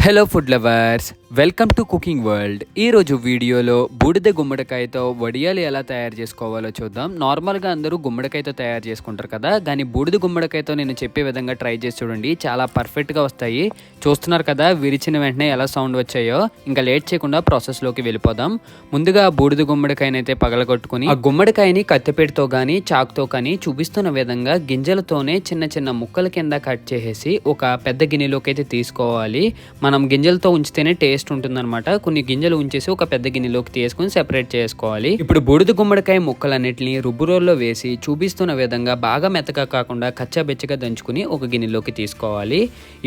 Hello food lovers, welcome to cooking world. ఈరోజు వీడియోలో బూడిద గుమ్మడికాయతో వడియాలు ఎలా తయారు చేసుకోవాలో చూద్దాం. నార్మల్గా అందరూ గుమ్మడికాయతో తయారు చేసుకుంటారు కదా, కానీ బూడిద గుమ్మడికాయతో నేను చెప్పే విధంగా ట్రై చేసి చూడండి, చాలా పర్ఫెక్ట్గా వస్తాయి. చూస్తున్నారు కదా విరిచిన వెంటనే ఎలా సౌండ్ వచ్చాయో. ఇంకా లేట్ చేయకుండా ప్రాసెస్లోకి వెళ్ళిపోదాం. ముందుగా బూడిద గుమ్మడికాయని అయితే పగలగొట్టుకుని ఆ గుమ్మడికాయని కత్తిపేటతో కానీ చాకుతో కానీ చూపిస్తున్న విధంగా గింజలతోనే చిన్న చిన్న ముక్కల కింద కట్ చేసేసి ఒక పెద్ద గిన్నెలోకి అయితే తీసుకోవాలి. మనం గింజలతో ఉంచితేనే టేస్ట్ ఉంటుందన్నమాట. కొన్ని గింజలు ఉంచేసి ఒక పెద్ద గిన్నెలోకి తీసుకుని సెపరేట్ చేసుకోవాలి. ఇప్పుడు బూడిద గుమ్మడికాయ ముక్కలన్నిటిని రుబ్బురోల్లో వేసి చూపిస్తున్న విధంగా బాగా మెత్తగా కాకుండా కచ్చాబెచ్చగా దంచుకుని ఒక గిన్నెలోకి తీసుకోవాలి.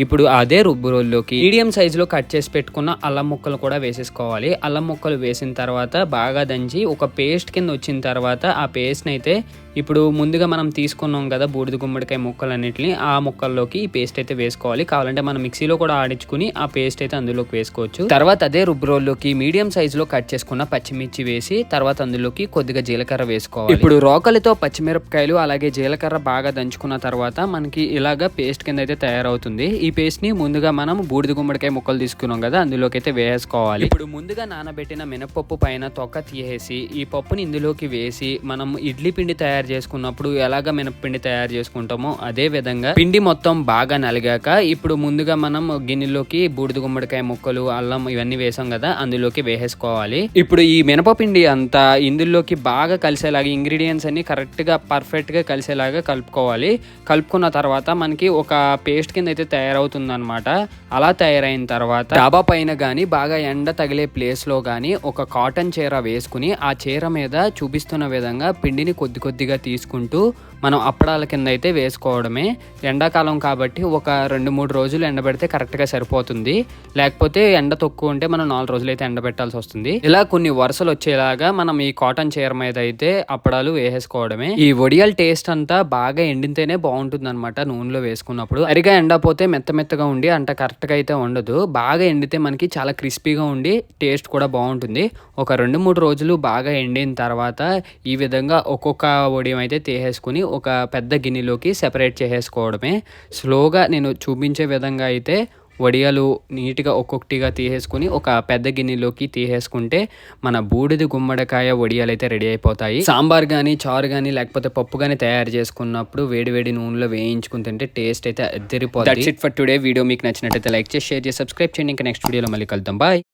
ఇప్పుడు అదే రుబ్బురోల్లోకి మీడియం సైజులో కట్ చేసి పెట్టుకున్న అల్లం ముక్కలు కూడా వేసేసుకోవాలి. అల్లం ముక్కలు వేసిన తర్వాత బాగా దంచి ఒక పేస్ట్ కింద వచ్చిన తర్వాత ఆ పేస్ట్ని అయితే ఇప్పుడు ముందుగా మనం తీసుకున్నాం కదా బూడిద గుమ్మడికాయ ముక్కలన్నిటిని, ఆ ముక్కల్లోకి ఈ పేస్ట్ అయితే వేసుకోవాలి. కావాలంటే మనం మిక్సీలో కూడా ఆడించుకుని ఆ పేస్ట్ అయితే అందులోకి వేసుకోవచ్చు. తర్వాత అదే రుబ్బురోల్లోకి మీడియం సైజులో కట్ చేసుకున్న పచ్చిమిర్చి వేసి తర్వాత అందులోకి కొద్దిగా జీలకర్ర వేసుకోవాలి. ఇప్పుడు రోకలితో పచ్చిమిరపకాయలు అలాగే జీలకర్ర బాగా దంచుకున్న తర్వాత మనకి ఇలాగా పేస్ట్ కింద అయితే తయారవుతుంది. ఈ పేస్ట్ ని ముందుగా మనం బూడిద గుమ్మడికాయ ముక్కలు తీసుకున్నాం కదా అందులోకి అయితే వేసుకోవాలి. ఇప్పుడు ముందుగా నానబెట్టిన మినపప్పు పైన తొక్క తీసేసి ఈ పప్పుని ఇందులోకి వేసి మనం ఇడ్లీ పిండి తయారు చేసుకున్నప్పుడు ఎలాగ మినపపిండి తయారు చేసుకుంటామో అదే విధంగా పిండి మొత్తం బాగా నలిగాక ఇప్పుడు ముందుగా మనం గిన్నెలోకి బూడిద గుమ్మడికాయ ముక్కలు అల్లం ఇవన్నీ వేసాం కదా అందులోకి వేసేసుకోవాలి. ఇప్పుడు ఈ మినపపిండి అంతా ఇందులోకి బాగా కలిసేలాగా ఇంగ్రీడియంట్స్ అన్ని కరెక్ట్ గా పర్ఫెక్ట్ గా కలిసేలాగా కలుపుకోవాలి. కలుపుకున్న తర్వాత మనకి ఒక పేస్ట్ కింద అయితే తయారవుతుంది అనమాట. అలా తయారైన తర్వాత డాబా పైన గానీ బాగా ఎండ తగిలే ప్లేస్ లో గానీ ఒక కాటన్ చీర వేసుకుని ఆ చీర మీద చూపిస్తున్న విధంగా పిండిని కొద్ది కొద్దిగా తీసుకుంటూ మనం అప్పడాల కింద అయితే వేసుకోవడమే. ఎండాకాలం కాబట్టి ఒక 2-3 రోజులు ఎండబెడితే కరెక్ట్గా సరిపోతుంది. లేకపోతే ఎండ తక్కువ ఉంటే మనం 4 రోజులు అయితే ఎండబెట్టాల్సి వస్తుంది. ఇలా కొన్ని వరుసలు వచ్చేలాగా మనం ఈ కాటన్ చీర మీద అయితే అప్పడాలు వేసేసుకోవడమే. ఈ వడియాల టేస్ట్ అంతా బాగా ఎండితేనే బాగుంటుంది అనమాట. నూనెలో వేసుకున్నప్పుడు సరిగా ఎండపోతే మెత్తగా ఉండి అంత కరెక్ట్గా అయితే ఉండదు. బాగా ఎండితే మనకి చాలా క్రిస్పీగా ఉండి టేస్ట్ కూడా బాగుంటుంది. ఒక 2-3 రోజులు బాగా ఎండిన తర్వాత ఈ విధంగా ఒక్కొక్క వడియం అయితే తీసేసుకుని ఒక పెద్ద గిన్నెలోకి సెపరేట్ చేసేసుకోవడమే. స్లోగా నేను చూపించే విధంగా అయితే వడియాలు నీట్గా ఒక్కొక్కటిగా తీసేసుకుని ఒక పెద్ద గిన్నెలోకి తీసేసుకుంటే మన బూడిద గుమ్మడికాయ వడియాలు అయితే రెడీ అయిపోతాయి. సాంబార్ కానీ చారు కానీ లేకపోతే పప్పు కానీ తయారు చేసుకున్నప్పుడు వేడి నూనెలో వేయించుకుని తింటే టేస్ట్ అయితే అదిరిపోతుంది. That's it for today video. మీకు నచ్చినట్టయితే లైక్ చేసి షేర్ చేసి సబ్స్క్రైబ్ చేయండి. ఇంకా నెక్స్ట్ వీడియోలో మళ్ళీ కలుద్దాం. బాయ్.